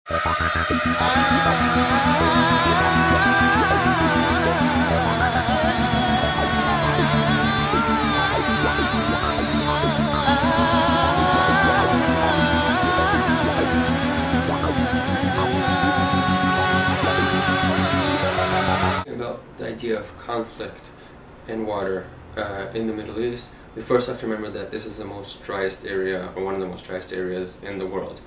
About the idea of conflict and water in the Middle East, we first have to remember that this is the most driest area, or one of the most driest areas in the world.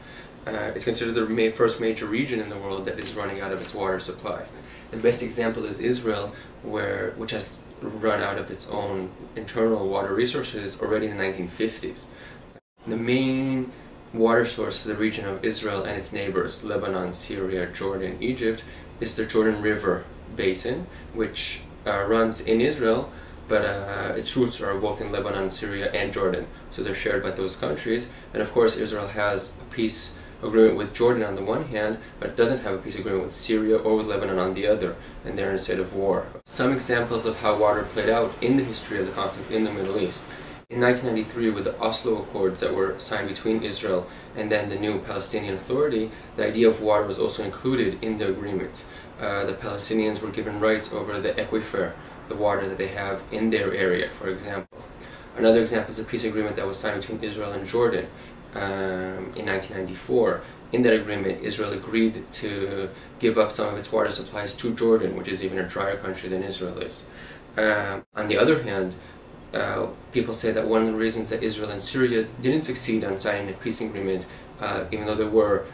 It's considered the first major region in the world that is running out of its water supply. The best example is Israel, which has run out of its own internal water resources already in the 1950s. The main water source for the region of Israel and its neighbors, Lebanon, Syria, Jordan, Egypt, is the Jordan River basin, which runs in Israel, but its roots are both in Lebanon, Syria, and Jordan, so they're shared by those countries. And of course, Israel has a peace agreement with Jordan on the one hand, but it doesn't have a peace agreement with Syria or with Lebanon on the other, and they're in a state of war. Some examples of how water played out in the history of the conflict in the Middle East. In 1993, with the Oslo Accords that were signed between Israel and then the new Palestinian Authority, the idea of water was also included in the agreements. The Palestinians were given rights over the aquifer, the water that they have in their area, for example. Another example is a peace agreement that was signed between Israel and Jordan in 1994. In that agreement, Israel agreed to give up some of its water supplies to Jordan, which is even a drier country than Israel is. On the other hand, people say that one of the reasons that Israel and Syria didn't succeed on signing a peace agreement, even though there were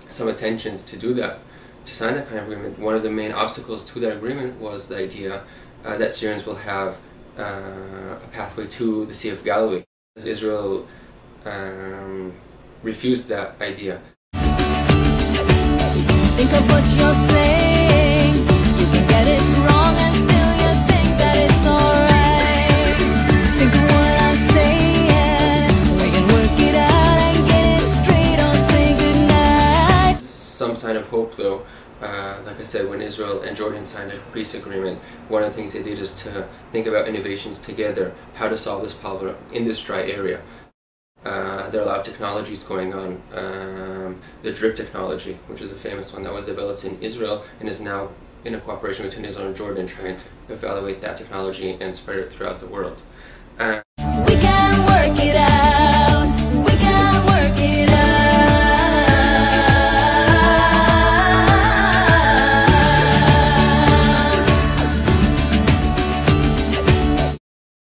some attentions to do that, to sign that kind of agreement, one of the main obstacles to that agreement was the idea that Syrians will have a pathway to the Sea of Galilee. Israel refused that idea. Think of what you're saying. You can get it wrong and still you think that it's alright. Think of what I'm saying. We can work it out and get it straight or say goodnight. Some sign of hope though. Like I said, when Israel and Jordan signed a peace agreement, one of the things they did is to think about innovations together, how to solve this problem in this dry area. There are a lot of technologies going on. The drip technology, which is a famous one that was developed in Israel and is now in a cooperation between Israel and Jordan, trying to evaluate that technology and spread it throughout the world.